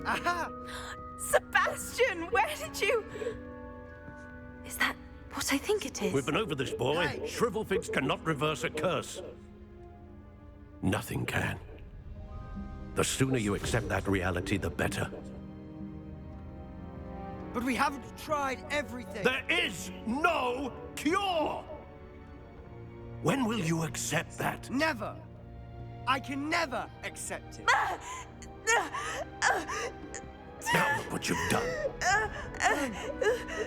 Aha! Sebastian, where did you... Is that what I think it is? We've been over this, boy. Hey. Shrivelfigs cannot reverse a curse. Nothing can. The sooner you accept that reality, the better. But we haven't tried everything. There is no cure! When will you accept that? Never. I can never accept it. Now look what you've done.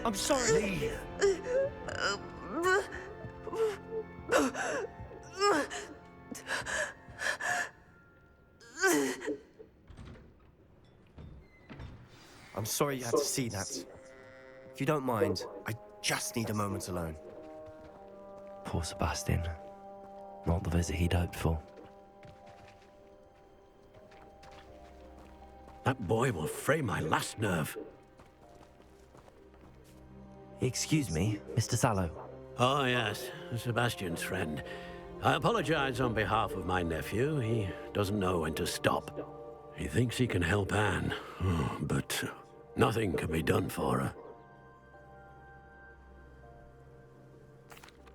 I'm sorry. Leave. I'm sorry you had to see that. If you don't mind, I just need a moment alone. Poor Sebastian. Not the visit he'd hoped for. That boy will fray my last nerve. Excuse me, Mr. Sallow. Oh, yes, Sebastian's friend. I apologize on behalf of my nephew. He doesn't know when to stop. He thinks he can help Anne, but nothing can be done for her.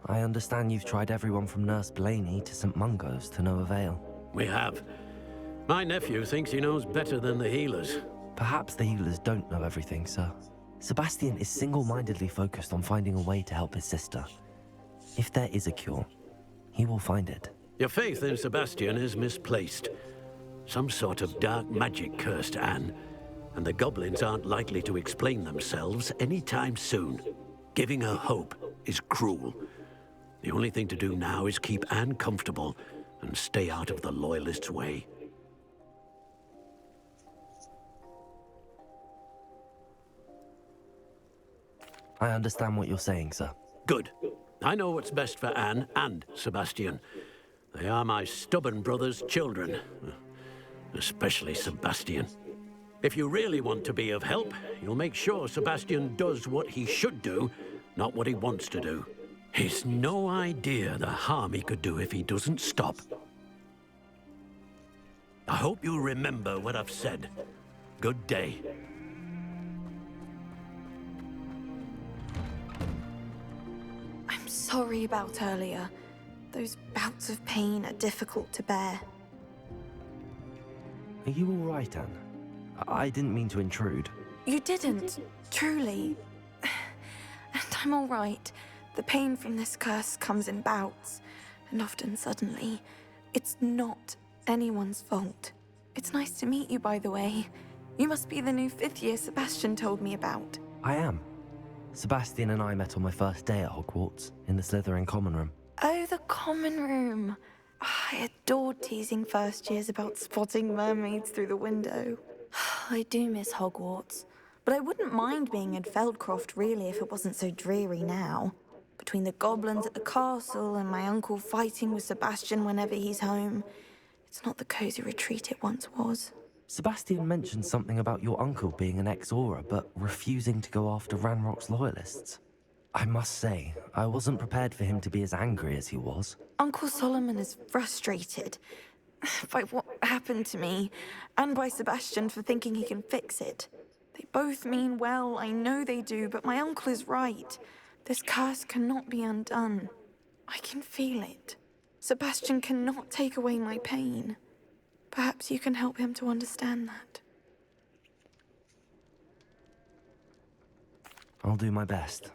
I understand you've tried everyone from Nurse Blaney to St. Mungo's to no avail. We have. My nephew thinks he knows better than the healers. Perhaps the healers don't know everything, sir. Sebastian is single-mindedly focused on finding a way to help his sister. If there is a cure, he will find it. Your faith in Sebastian is misplaced. Some sort of dark magic cursed Anne, and the goblins aren't likely to explain themselves anytime soon. Giving her hope is cruel. The only thing to do now is keep Anne comfortable and stay out of the Loyalists' way. I understand what you're saying, sir. Good. I know what's best for Anne and Sebastian. They are my stubborn brother's children. Especially Sebastian. If you really want to be of help, you'll make sure Sebastian does what he should do, not what he wants to do. He's no idea the harm he could do if he doesn't stop. I hope you remember what I've said. Good day. I'm sorry about earlier. Those bouts of pain are difficult to bear. Are you all right, Anne? I didn't mean to intrude. You didn't, truly. And I'm all right. The pain from this curse comes in bouts, and often suddenly. It's not anyone's fault. It's nice to meet you, by the way. You must be the new 5th year Sebastian told me about. I am. Sebastian and I met on my first day at Hogwarts, in the Slytherin common room. Oh, the common room. I adored teasing first years about spotting mermaids through the window. I do miss Hogwarts, but I wouldn't mind being in Feldcroft really if it wasn't so dreary now. Between the goblins at the castle and my uncle fighting with Sebastian whenever he's home, it's not the cozy retreat it once was. Sebastian mentioned something about your uncle being an ex-Auror, but refusing to go after Ranrock's loyalists. I must say, I wasn't prepared for him to be as angry as he was. Uncle Solomon is frustrated by what happened to me, and by Sebastian for thinking he can fix it. They both mean well, I know they do, but my uncle is right. This curse cannot be undone. I can feel it. Sebastian cannot take away my pain. Perhaps you can help him to understand that. I'll do my best.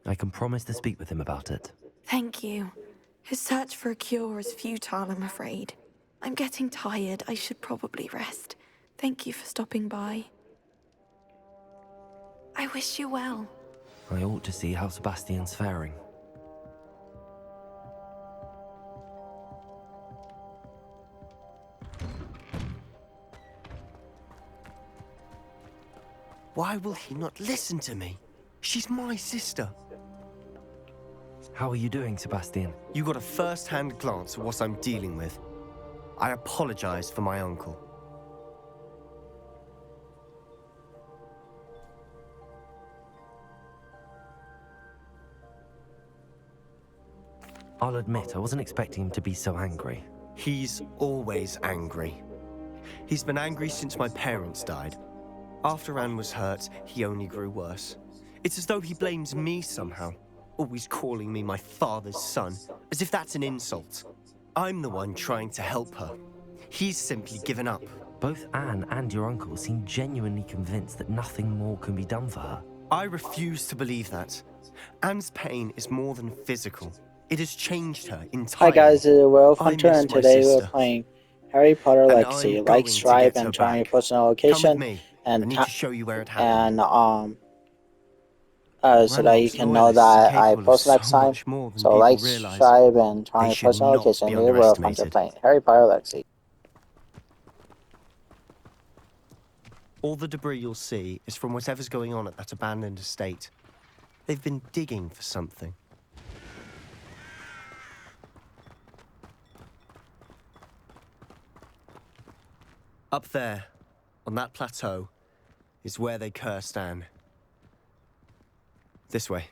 I can promise to speak with him about it. Thank you. His search for a cure is futile, I'm afraid. I'm getting tired. I should probably rest. Thank you for stopping by. I wish you well. I ought to see how Sebastian's faring. Why will he not listen to me? She's my sister. How are you doing, Sebastian? You got a first-hand glance at what I'm dealing with. I apologize for my uncle. I'll admit, I wasn't expecting him to be so angry. He's always angry. He's been angry since my parents died, After Anne was hurt, he only grew worse. It's as though he blames me somehow, always calling me my father's son, as if that's an insult. I'm the one trying to help her. He's simply given up. Both Anne and your uncle seem genuinely convinced that nothing more can be done for her. I refuse to believe that. Anne's pain is more than physical. It has changed her entirely. Hi guys, this is Wolf I Hunter, miss and my today we're sister. playing Harry Potter And Legacy. I'm Like, going to subscribe, get her and turn on your back. post Come with notification, me. I and need to show you where it happened. so that you Ranrock's can know loyalists are that I capable of post next so time. much more than So people like, realize. subscribe, and turn on They your should post not notification. be This is Wolf Hunter underestimated. playing Harry Potter Legacy. All the debris you'll see is from whatever's going on at that abandoned estate. They've been digging for something. Up there, on that plateau, is where they cursed Anne. This way.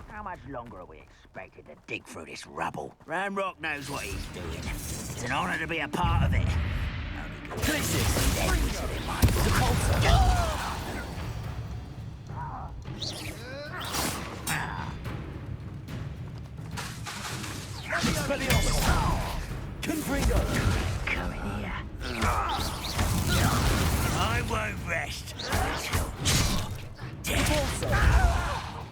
How much longer are we expected to dig through this rubble? Ranrock knows what he's doing. It's an honor to be a part of it. Come in here. I won't rest until you're dead.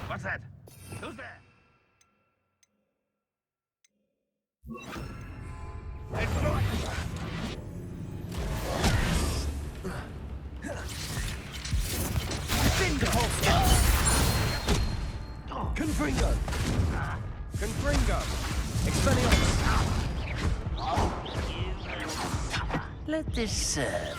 What's that? Who's there? Confringo! Confringo! Expelliarmus! Let this serve.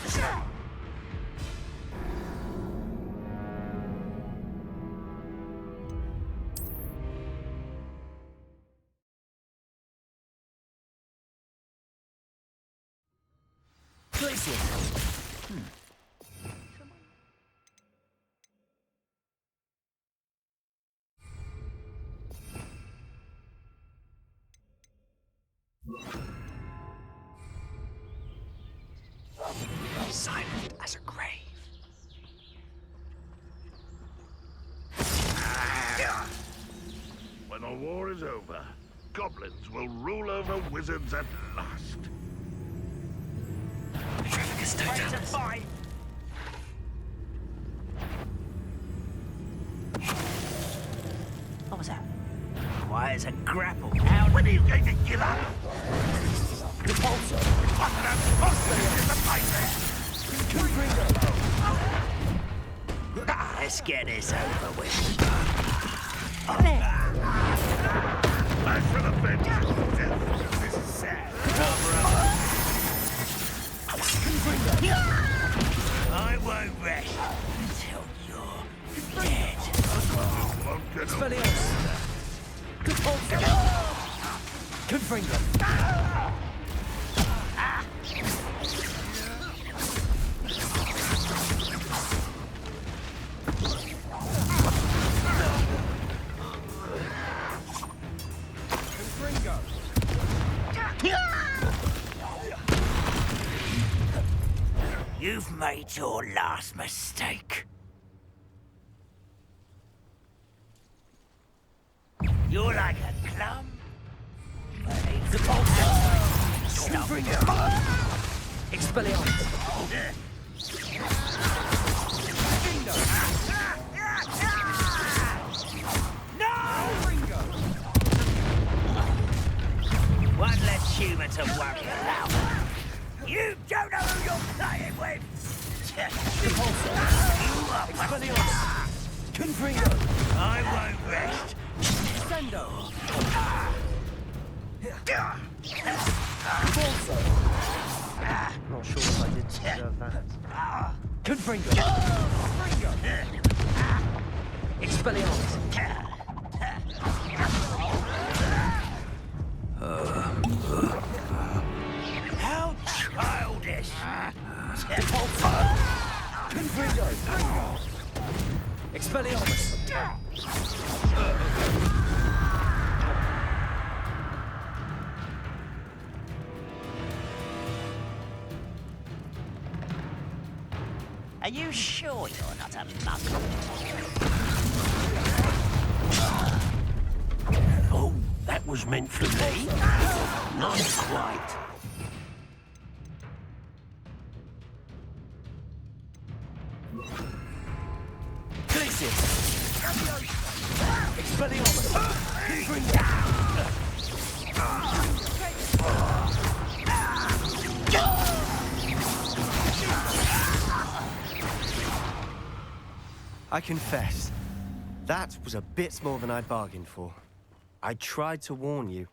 Silent as a grave. When the war is over, goblins will rule over wizards at last. What was that? Why, it's a grapple. When are you going to give up? Let's get this over with. Back for the bench. Death. This is sad. I won't rest until you're dead. Won't get over. Expelliarmus! Confringo! You've made your last mistake. You're like a clump. Stop. Expelliarmus! No! One less human to worry about. You don't know who you're playing with! Confringo! I won't rest. Sendo! Not sure if I did deserve that. Confringo! Expelliarmus! How childish! Confringo! Expelliarmus! Are you sure you're not a muggle? Oh, that was meant for me. Not quite. Glacius! Expelliarmus! Confringo! I confess, that was a bit more than I'd bargained for. I tried to warn you.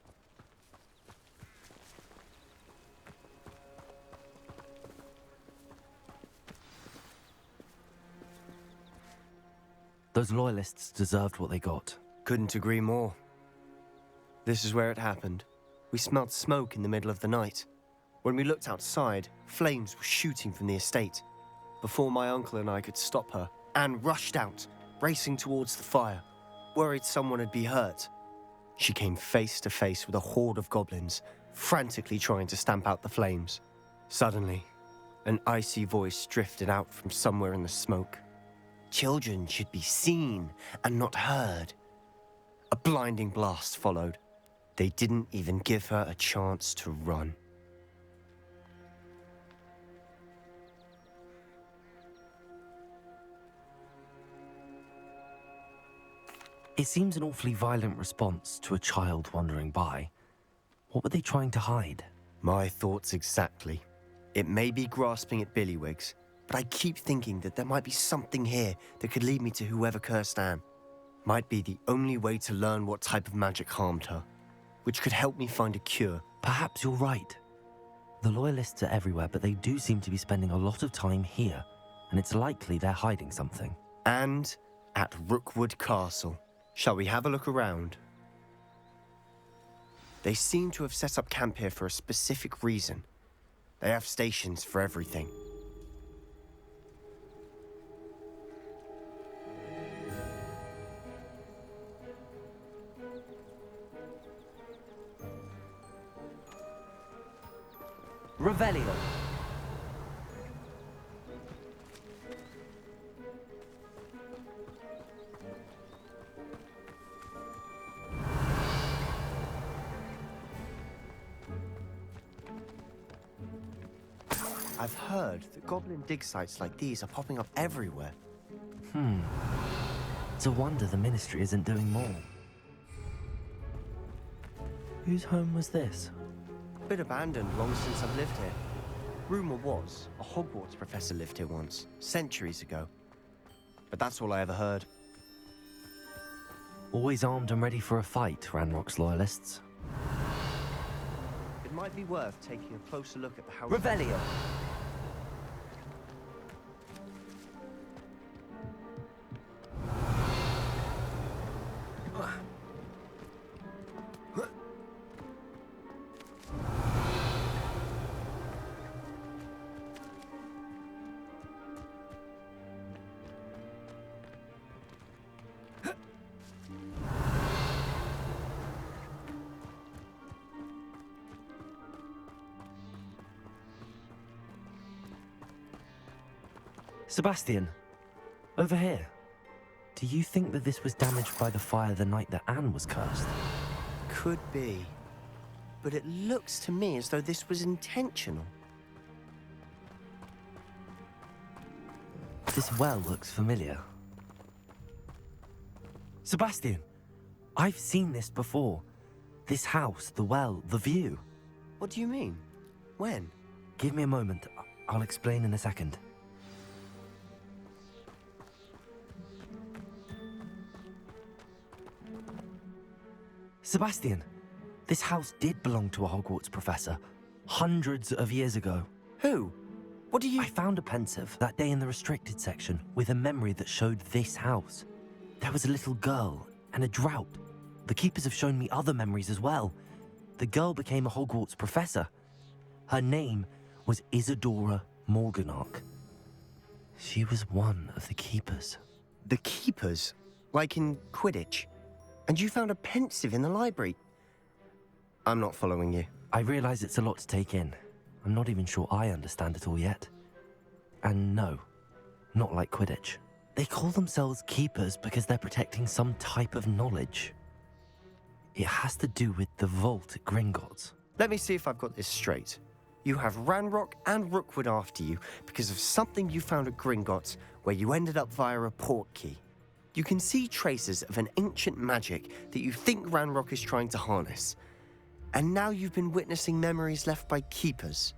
Those loyalists deserved what they got. Couldn't agree more. This is where it happened. We smelled smoke in the middle of the night. When we looked outside, flames were shooting from the estate. Before my uncle and I could stop her, Anne rushed out, racing towards the fire, worried someone had been hurt. She came face to face with a horde of goblins, frantically trying to stamp out the flames. Suddenly, an icy voice drifted out from somewhere in the smoke. Children should be seen and not heard. A blinding blast followed. They didn't even give her a chance to run. It seems an awfully violent response to a child wandering by. What were they trying to hide? My thoughts exactly. It may be grasping at Billywigs, but I keep thinking that there might be something here that could lead me to whoever cursed Anne. Might be the only way to learn what type of magic harmed her, which could help me find a cure. Perhaps you're right. The Loyalists are everywhere, but they do seem to be spending a lot of time here, and it's likely they're hiding something. And at Rookwood Castle. Shall we have a look around? They seem to have set up camp here for a specific reason. They have stations for everything. Revelio. I've heard that goblin dig sites like these are popping up everywhere. It's a wonder the Ministry isn't doing more. Whose home was this? Been abandoned long since I've lived here. Rumor was a Hogwarts professor lived here once, centuries ago. But that's all I ever heard. Always armed and ready for a fight, Ranrock's Loyalists. It might be worth taking a closer look at the house. Revelio. Sebastian, over here. Do you think that this was damaged by the fire the night that Anne was cursed? Could be. But it looks to me as though this was intentional. This well looks familiar. Sebastian, I've seen this before. This house, the well, the view. What do you mean? When? Give me a moment. I'll explain in a second. Sebastian, this house did belong to a Hogwarts professor, hundreds of years ago. Who? What do you... I found a pensive that day in the restricted section with a memory that showed this house. There was a little girl and a drought. The keepers have shown me other memories as well. The girl became a Hogwarts professor. Her name was Isadora Morganach. She was one of the keepers. The keepers? Like in Quidditch? And you found a pensive in the library? I'm not following you. I realize it's a lot to take in. I'm not even sure I understand it all yet. And no, not like Quidditch. They call themselves keepers because they're protecting some type of knowledge. It has to do with the vault at Gringotts. Let me see if I've got this straight. You have Ranrock and Rookwood after you because of something you found at Gringotts where you ended up via a port key. You can see traces of an ancient magic that you think Ranrock is trying to harness. And now you've been witnessing memories left by keepers.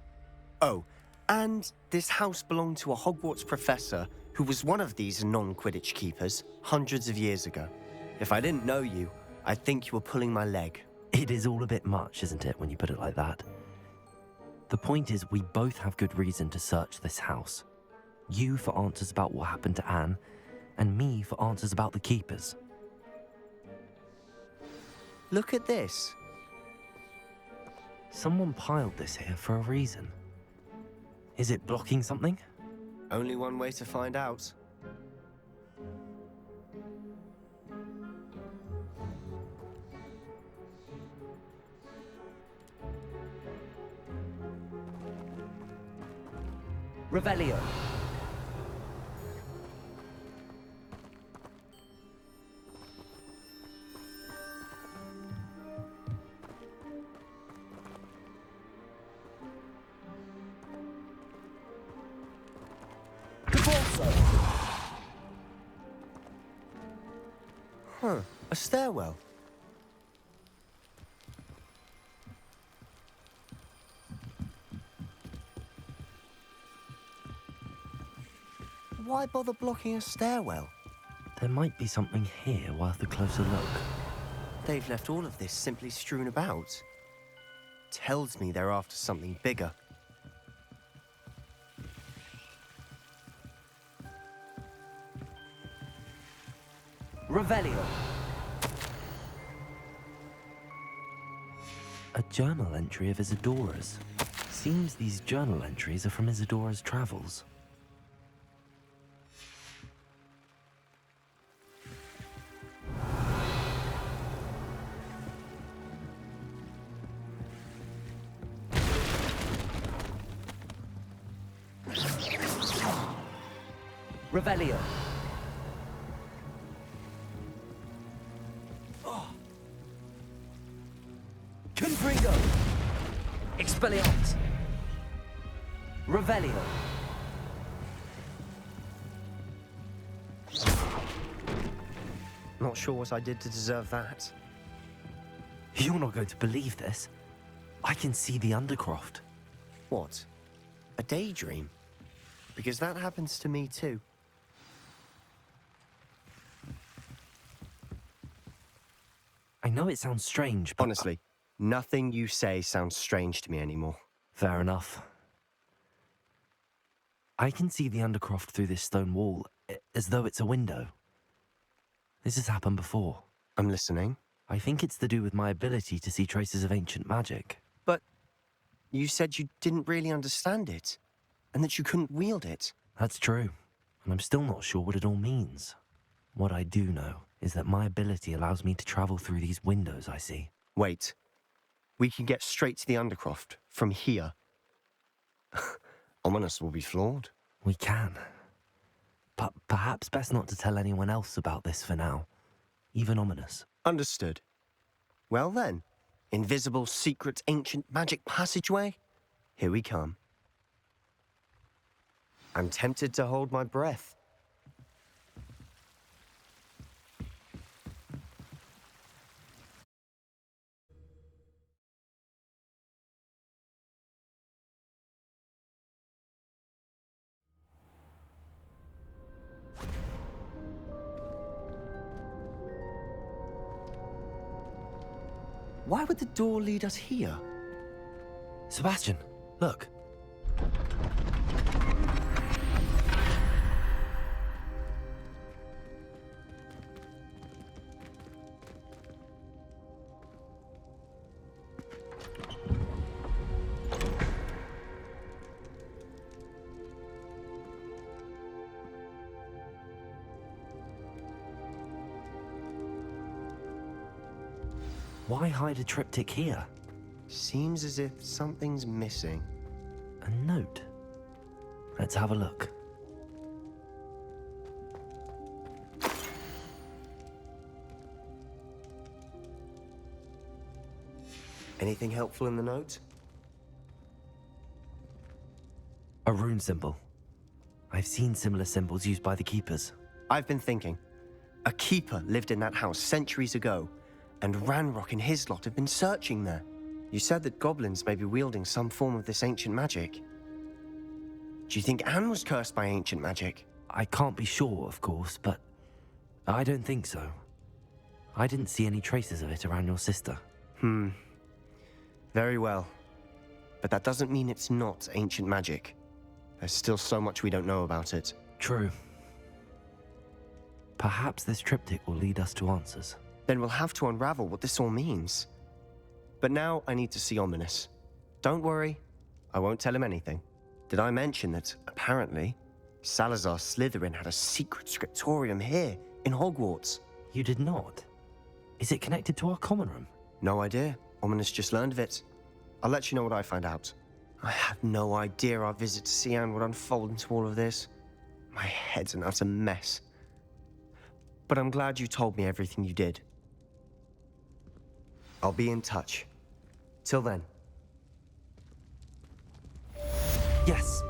Oh, and this house belonged to a Hogwarts professor who was one of these non-Quidditch keepers hundreds of years ago. If I didn't know you, I'd think you were pulling my leg. It is all a bit much, isn't it, when you put it like that? The point is, we both have good reason to search this house. You for answers about what happened to Anne, and me for answers about the keepers. Look at this. Someone piled this here for a reason. Is it blocking something? Only one way to find out. Revelio. Huh, a stairwell. Why bother blocking a stairwell? There might be something here worth a closer look. They've left all of this simply strewn about. Tells me they're after something bigger. Revelio. A journal entry of Isadora's. Seems these journal entries are from Isadora's travels. Revelio. Confringo. Expelliarmus. Revelio. Not sure what I did to deserve that. You're not going to believe this. I can see the Undercroft. What? A daydream? Because that happens to me too. I know it sounds strange, but... Honestly, nothing you say sounds strange to me anymore. Fair enough. I can see the Undercroft through this stone wall, as though it's a window. This has happened before. I'm listening. I think it's to do with my ability to see traces of ancient magic. But you said you didn't really understand it, and that you couldn't wield it. That's true, and I'm still not sure what it all means. What I do know is that my ability allows me to travel through these windows I see. Wait. We can get straight to the Undercroft from here. Ominous will be flawed. We can. but perhaps best not to tell anyone else about this for now. Even ominous. Understood. Well then, invisible, secret, ancient magic passageway? Here we come. I'm tempted to hold my breath. Why would the door lead us here? Sebastian, look. Why hide a triptych here? Seems as if something's missing. A note. Let's have a look. Anything helpful in the note? A rune symbol. I've seen similar symbols used by the keepers. I've been thinking. A keeper lived in that house centuries ago, and Ranrock and his lot have been searching there. You said that goblins may be wielding some form of this ancient magic. Do you think Anne was cursed by ancient magic? I can't be sure, of course, but I don't think so. I didn't see any traces of it around your sister. Very well. But that doesn't mean it's not ancient magic. There's still so much we don't know about it. True. Perhaps this triptych will lead us to answers. Then we'll have to unravel what this all means. But now I need to see Ominous. Don't worry, I won't tell him anything. Did I mention that, apparently, Salazar Slytherin had a secret scriptorium here, in Hogwarts? You did not? Is it connected to our common room? No idea. Ominous just learned of it. I'll let you know what I find out. I had no idea our visit to Cian would unfold into all of this. My head's an utter mess. But I'm glad you told me everything you did. I'll be in touch. Till then. Yes.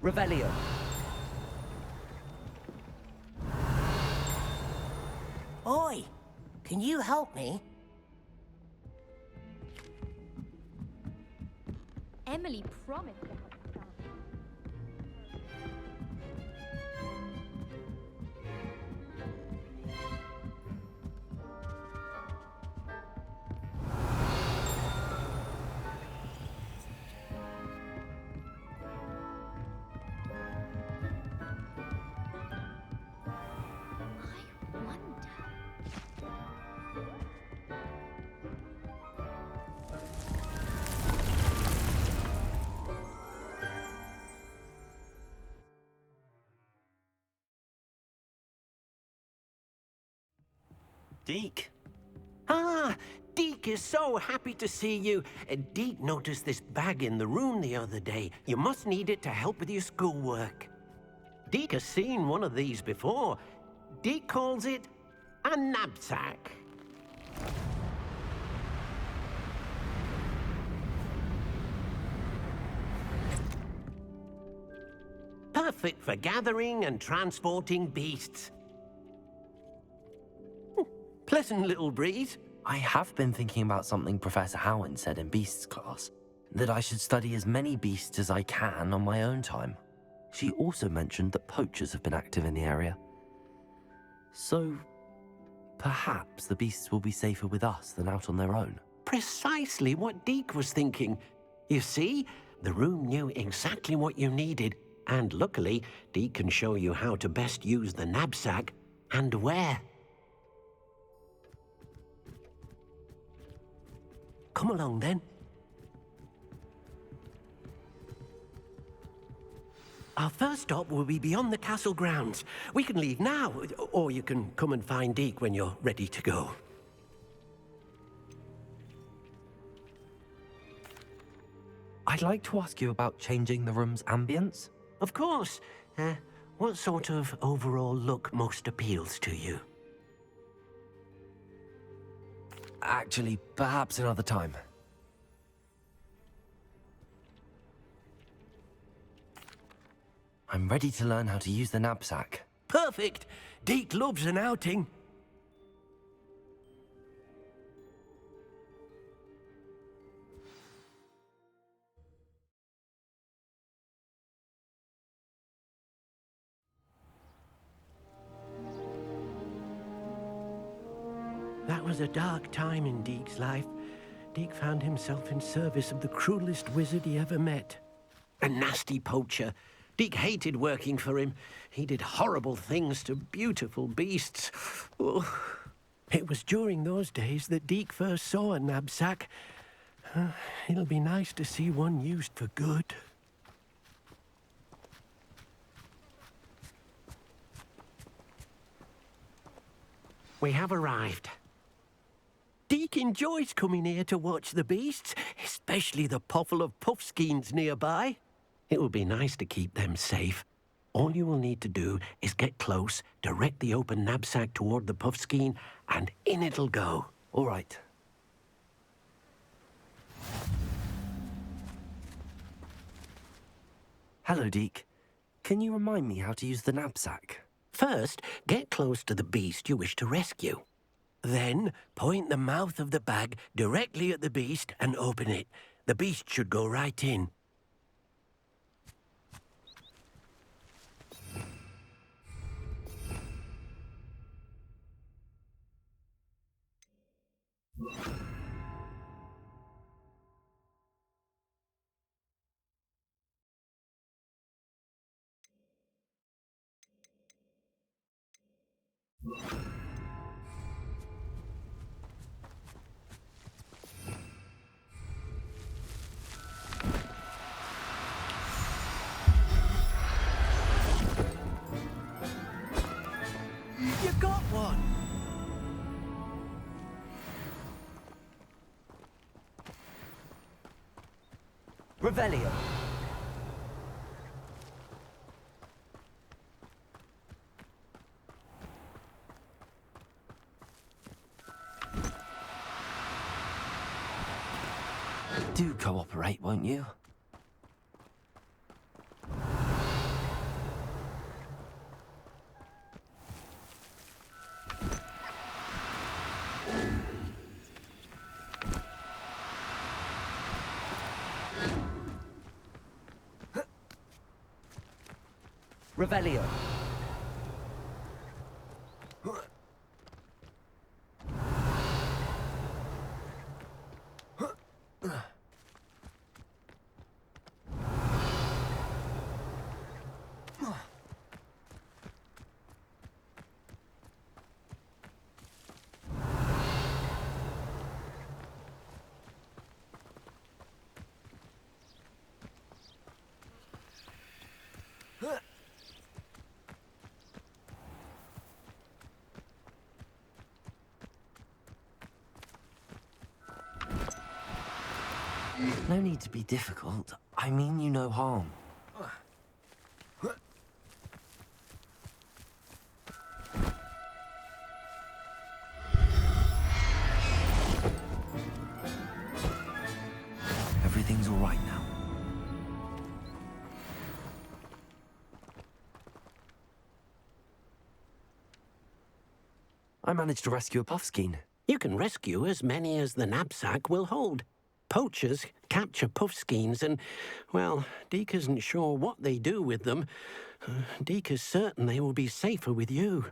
Revelio. Oi! Can you help me? Emily promised to help Sam. Deke. Ah, Deke is so happy to see you. Deke noticed this bag in the room the other day. You must need it to help with your schoolwork. Deke has seen one of these before. Deke calls it a knapsack. Perfect for gathering and transporting beasts. Pleasant little breeze. I have been thinking about something Professor Howen said in Beasts class, that I should study as many beasts as I can on my own time. She also mentioned that poachers have been active in the area. So, perhaps the beasts will be safer with us than out on their own. Precisely what Deke was thinking. You see, the room knew exactly what you needed, and luckily, Deke can show you how to best use the knapsack and where. Come along then. Our first stop will be beyond the castle grounds. We can leave now, or you can come and find Deke when you're ready to go. I'd like to ask you about changing the room's ambience. Of course. What sort of overall look most appeals to you? Actually, perhaps another time. I'm ready to learn how to use the knapsack. Perfect! Deke loves an outing. That was a dark time in Deke's life. Deke found himself in service of the cruelest wizard he ever met. A nasty poacher. Deke hated working for him. He did horrible things to beautiful beasts. Oh. It was during those days that Deke first saw a knapsack. It'll be nice to see one used for good. We have arrived. Deke enjoys coming here to watch the beasts, especially the poffle of puffskeins nearby. It will be nice to keep them safe. All you will need to do is get close, direct the open knapsack toward the puffskein, and in it'll go. All right. Hello, Deke. Can you remind me how to use the knapsack? First, get close to the beast you wish to rescue. Then, point the mouth of the bag directly at the beast and open it. The beast should go right in. You got one! Revelio. Do cooperate, won't you? Revelio. No need to be difficult. I mean you no harm. Everything's all right now. I managed to rescue a puffskein. You can rescue as many as the knapsack will hold. Poachers capture puffskeins and, well, Deke isn't sure what they do with them. Deke is certain they will be safer with you.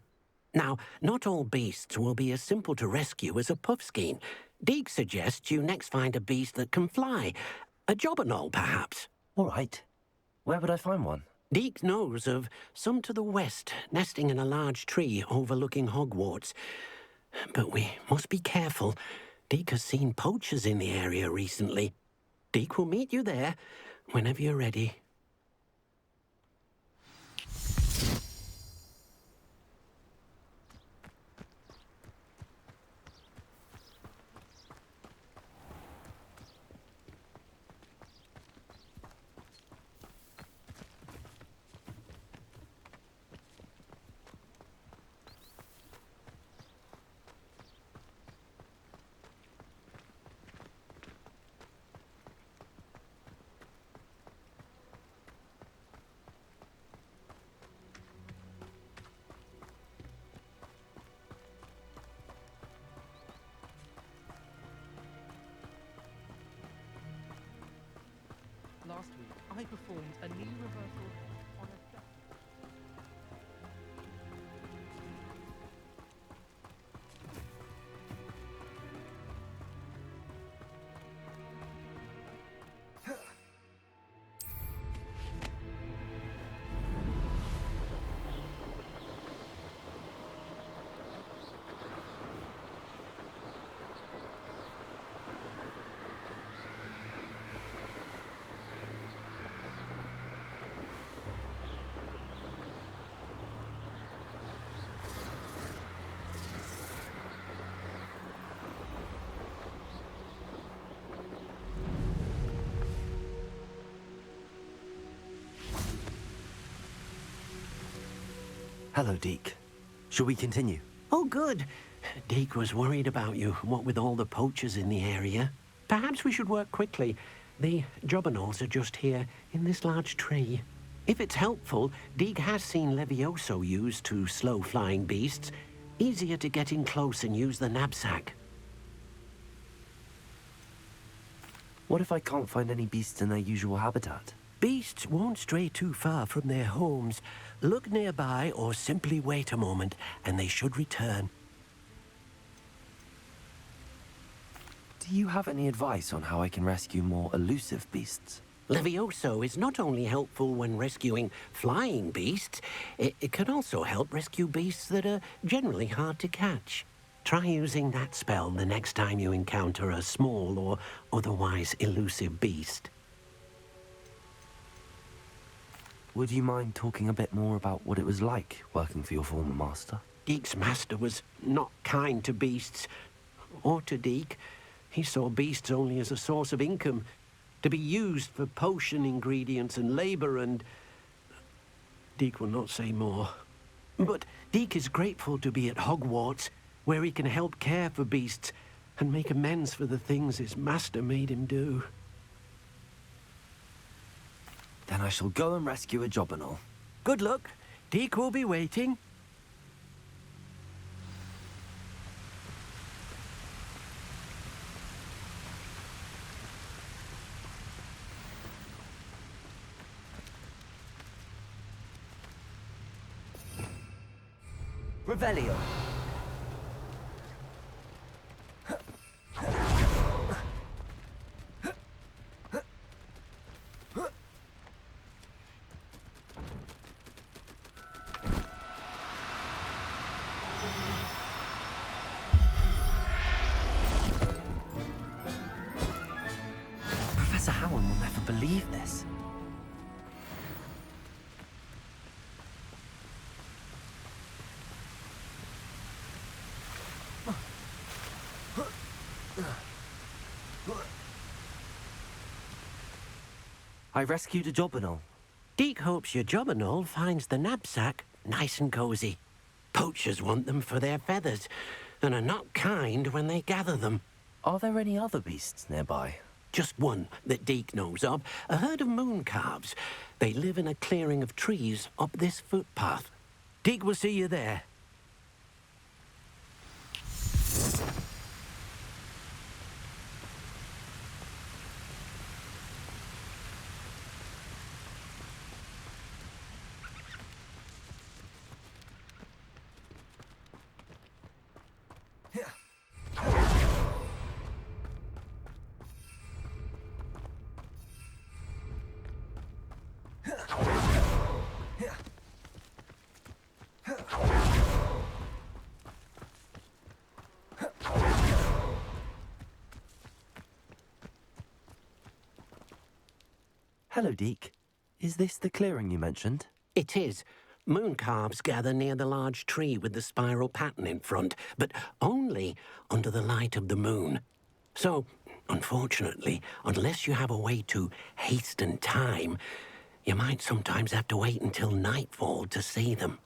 Now, not all beasts will be as simple to rescue as a puffskein. Deke suggests you next find a beast that can fly. A jobberknoll, perhaps. All right. Where would I find one? Deke knows of some to the west, nesting in a large tree overlooking Hogwarts. But we must be careful. Deke has seen poachers in the area recently. Deke will meet you there whenever you're ready. Last week, I performed a knee reversal on a... Hello, Deke. Shall we continue? Oh, good. Deke was worried about you, what with all the poachers in the area. Perhaps we should work quickly. The jobberknolls are just here, in this large tree. If it's helpful, Deke has seen Levioso used to slow flying beasts. Easier to get in close and use the knapsack. What if I can't find any beasts in their usual habitat? Beasts won't stray too far from their homes. Look nearby or simply wait a moment, and they should return. Do you have any advice on how I can rescue more elusive beasts? Levioso is not only helpful when rescuing flying beasts, it can also help rescue beasts that are generally hard to catch. Try using that spell the next time you encounter a small or otherwise elusive beast. Would you mind talking a bit more about what it was like working for your former master? Deke's master was not kind to beasts, or to Deke. He saw beasts only as a source of income, to be used for potion ingredients and labor, and... Deke will not say more. But Deke is grateful to be at Hogwarts, where he can help care for beasts and make amends for the things his master made him do. Then I shall go and rescue a jobberknoll. Good luck. Deke will be waiting. Revelio. Professor Howard will never believe this. I rescued a job and all. Deke hopes your job and all finds the knapsack nice and cozy. Poachers want them for their feathers, and are not kind when they gather them. Are there any other beasts nearby? Just one that Deke knows of, a herd of moon calves. They live in a clearing of trees up this footpath. Deke will see you there. Hello, Deke. Is this the clearing you mentioned? It is. Moon calves gather near the large tree with the spiral pattern in front, but only under the light of the moon. So, unfortunately, unless you have a way to hasten time, you might sometimes have to wait until nightfall to see them.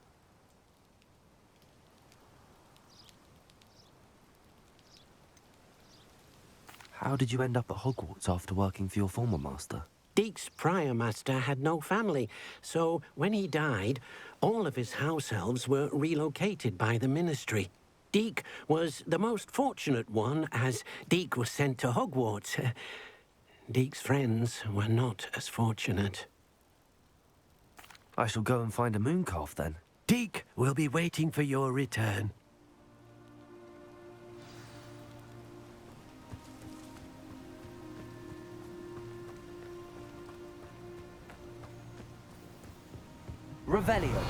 How did you end up at Hogwarts after working for your former master? Deke's prior master had no family, so when he died, all of his house elves were relocated by the ministry. Deke was the most fortunate one, as Deke was sent to Hogwarts. Deke's friends were not as fortunate. I shall go and find a moon calf then. Deke will be waiting for your return. Revelio.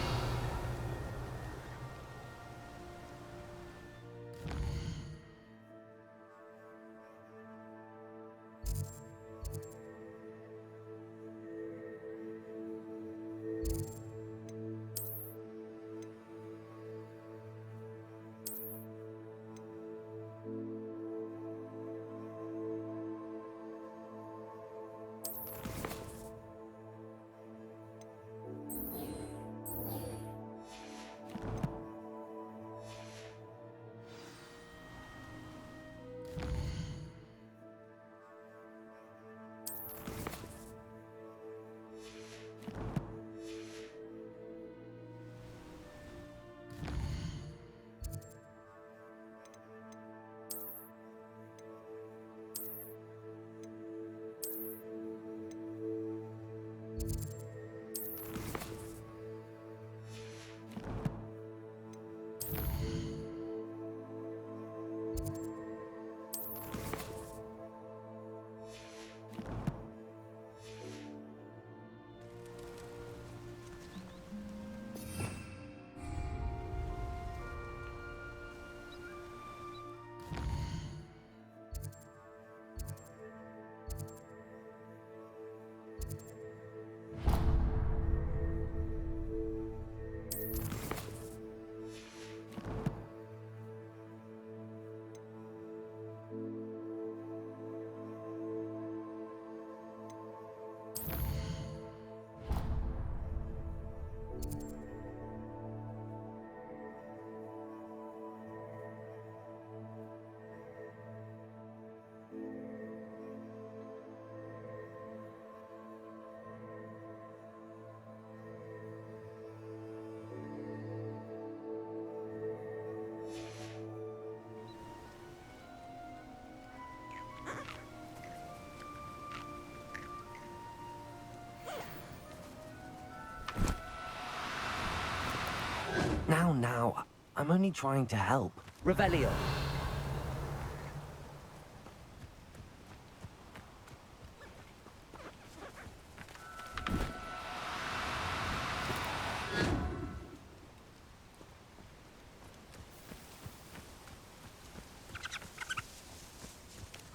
Now, I'm only trying to help. Revelio.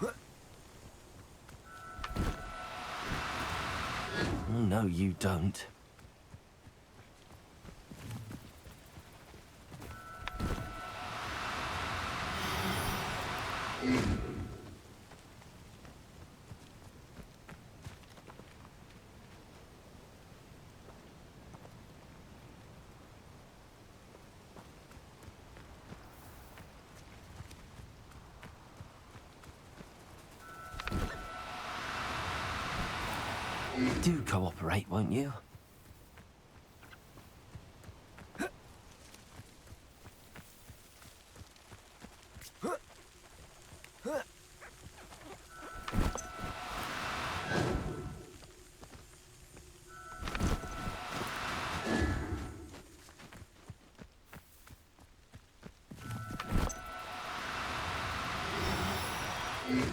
Oh, no, you don't. Do cooperate, won't you?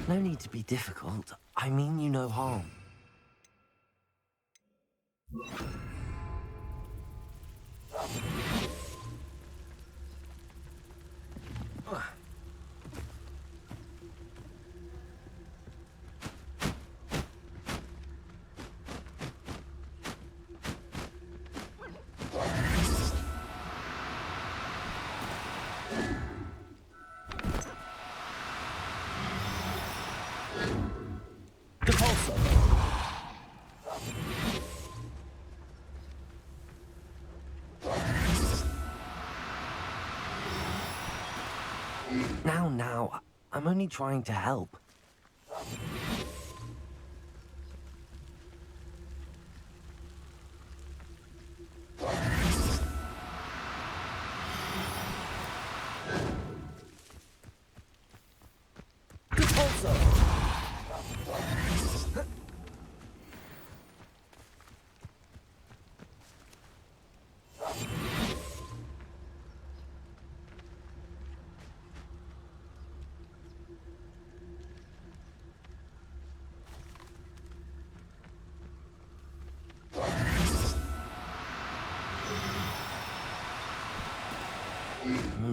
No need to be difficult. I mean you no harm. Now, I'm only trying to help.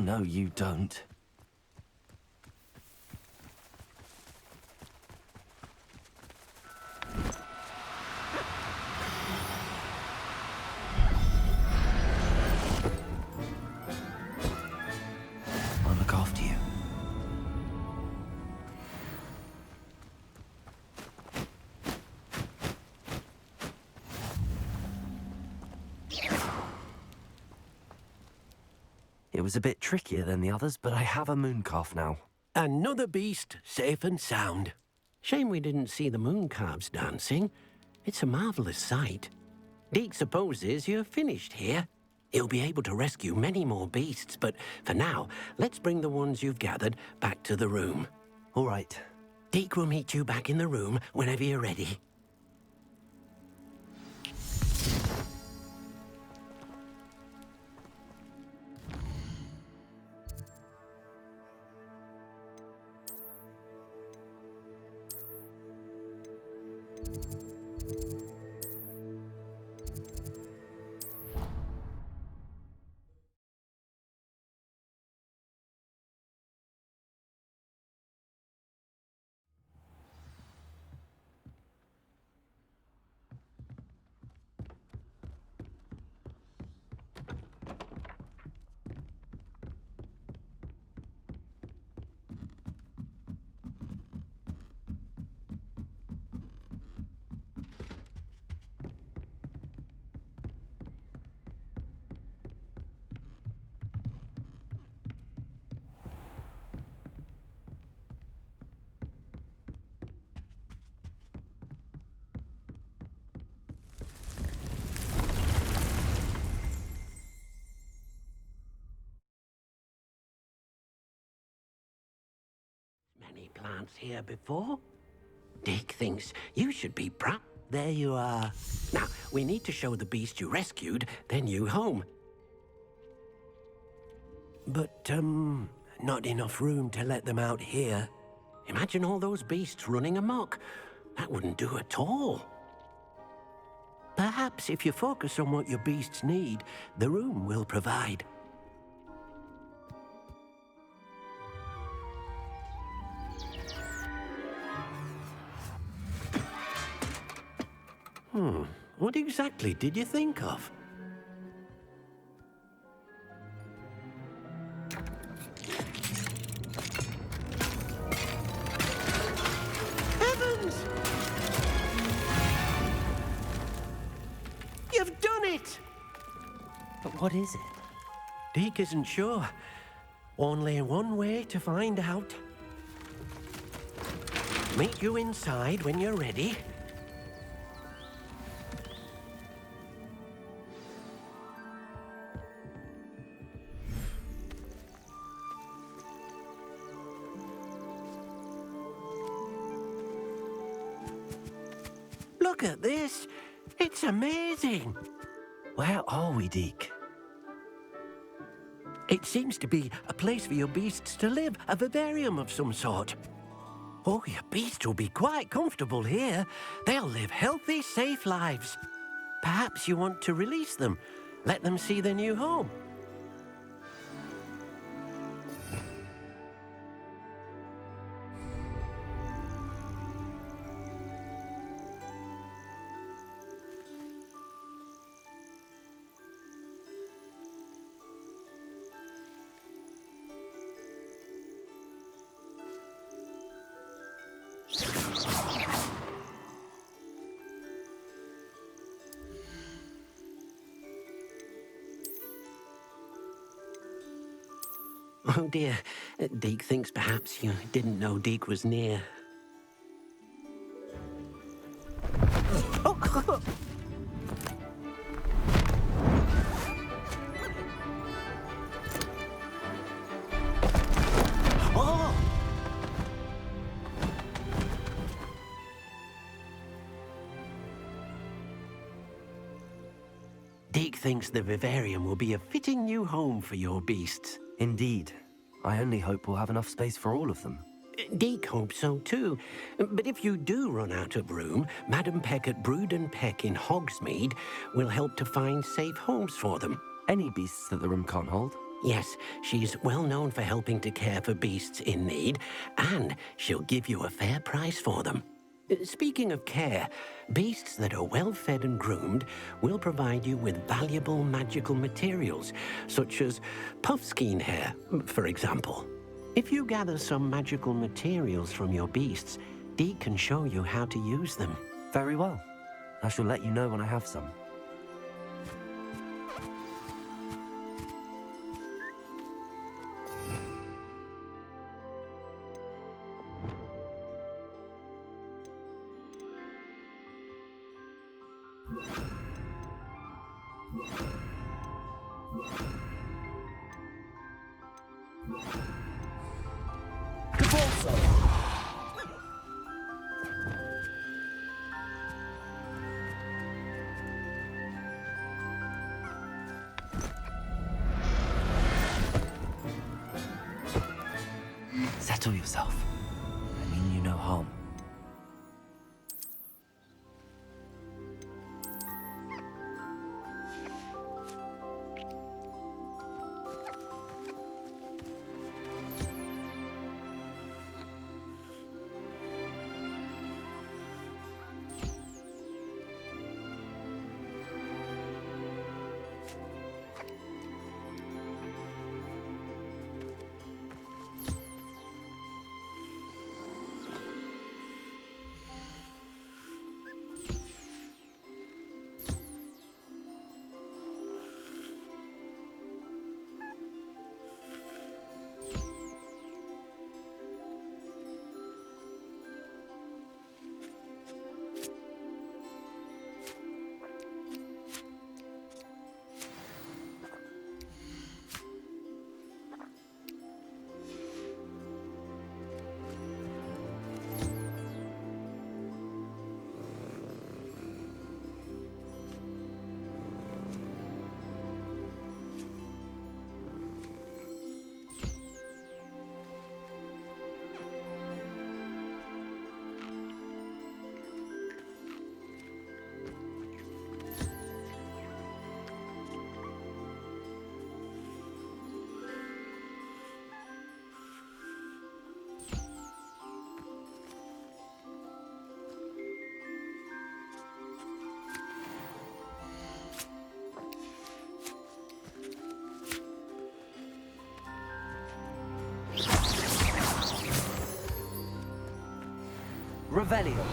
No, you don't. I'll look after you. It was a bit trickier than the others, but I have a moon calf now. Another beast safe and sound. Shame we didn't see the moon calves dancing. It's a marvelous sight. Deke supposes you're finished here. He'll be able to rescue many more beasts, but for now, let's bring the ones you've gathered back to the room. All right. Deke will meet you back in the room whenever you're ready. Many plants here before. Deke thinks you should be proud. There you are. Now, we need to show the beast you rescued their new home. But, not enough room to let them out here. Imagine all those beasts running amok. That wouldn't do at all. Perhaps if you focus on what your beasts need, the room will provide. What exactly did you think of? Heavens! You've done it! But what is it? Deke isn't sure. Only one way to find out. Meet you inside when you're ready. Look at this. It's amazing. Where are we, Deke? It seems to be a place for your beasts to live, a vivarium of some sort. Oh, your beasts will be quite comfortable here. They'll live healthy, safe lives. Perhaps you want to release them, let them see their new home. Oh dear, Deke thinks perhaps you didn't know Deke was near. Oh. Oh! Deke thinks the vivarium will be a fitting new home for your beasts. Indeed. I only hope we'll have enough space for all of them. Deke hopes so too. But if you do run out of room, Madam Peck at Brood and Peck in Hogsmeade will help to find safe homes for them. Any beasts that the room can't hold? Yes, she's well known for helping to care for beasts in need, and she'll give you a fair price for them. Speaking of care, beasts that are well fed and groomed will provide you with valuable magical materials, such as puffskein hair, for example. If you gather some magical materials from your beasts, Deke can show you how to use them. Very well. I shall let you know when I have some. Settle yourself. I mean you no harm. Revelio.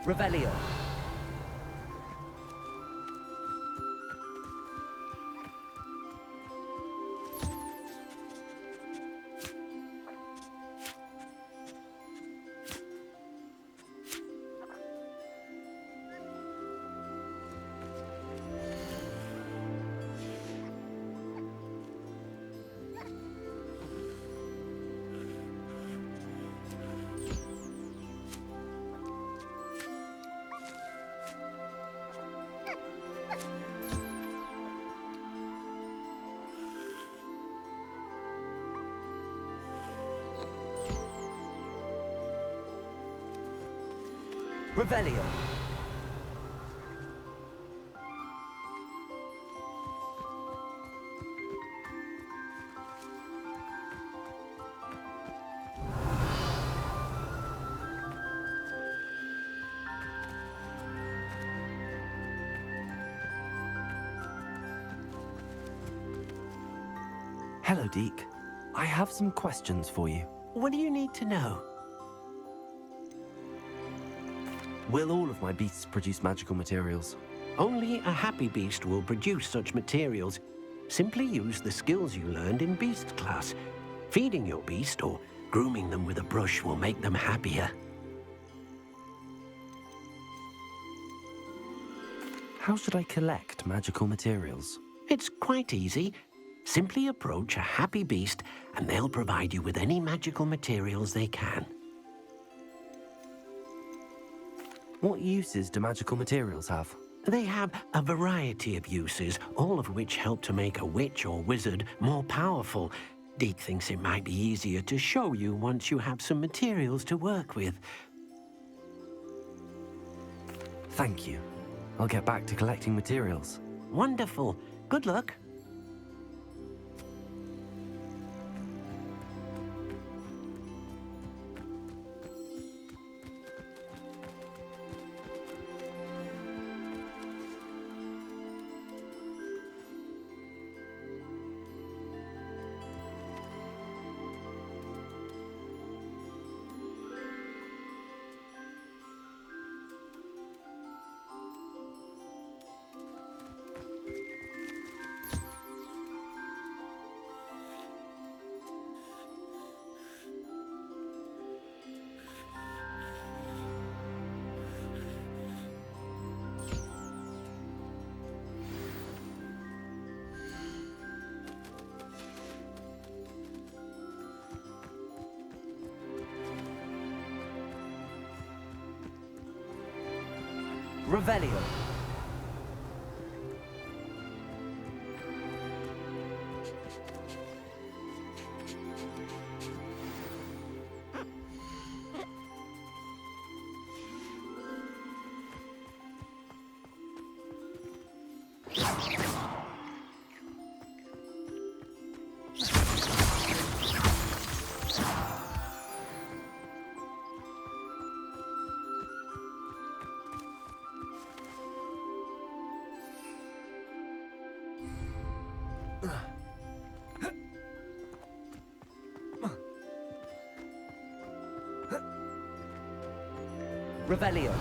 Revelio. Revelio. Hello, Deke. I have some questions for you. What do you need to know? Will all of my beasts produce magical materials? Only a happy beast will produce such materials. Simply use the skills you learned in beast class. Feeding your beast or grooming them with a brush will make them happier. How should I collect magical materials? It's quite easy. Simply approach a happy beast and they'll provide you with any magical materials they can. What uses do magical materials have? They have a variety of uses, all of which help to make a witch or wizard more powerful. Deke thinks it might be easier to show you once you have some materials to work with. Thank you. I'll get back to collecting materials. Wonderful. Good luck. Revelio. Revelio.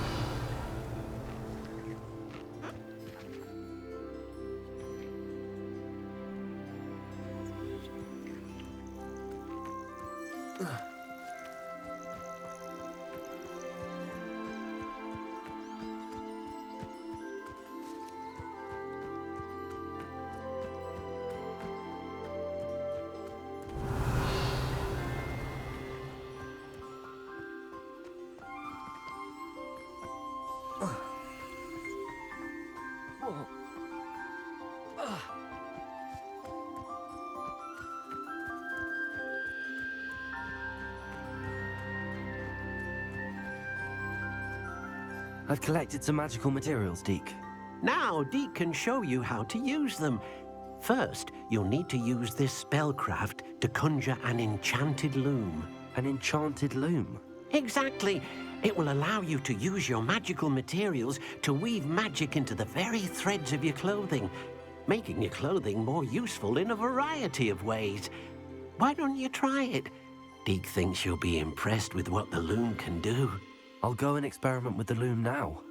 I've collected some magical materials, Deke. Now Deke can show you how to use them. First, you'll need to use this spellcraft to conjure an enchanted loom. An enchanted loom? Exactly. It will allow you to use your magical materials to weave magic into the very threads of your clothing, making your clothing more useful in a variety of ways. Why don't you try it? Deke thinks you'll be impressed with what the loom can do. I'll go and experiment with the loom now.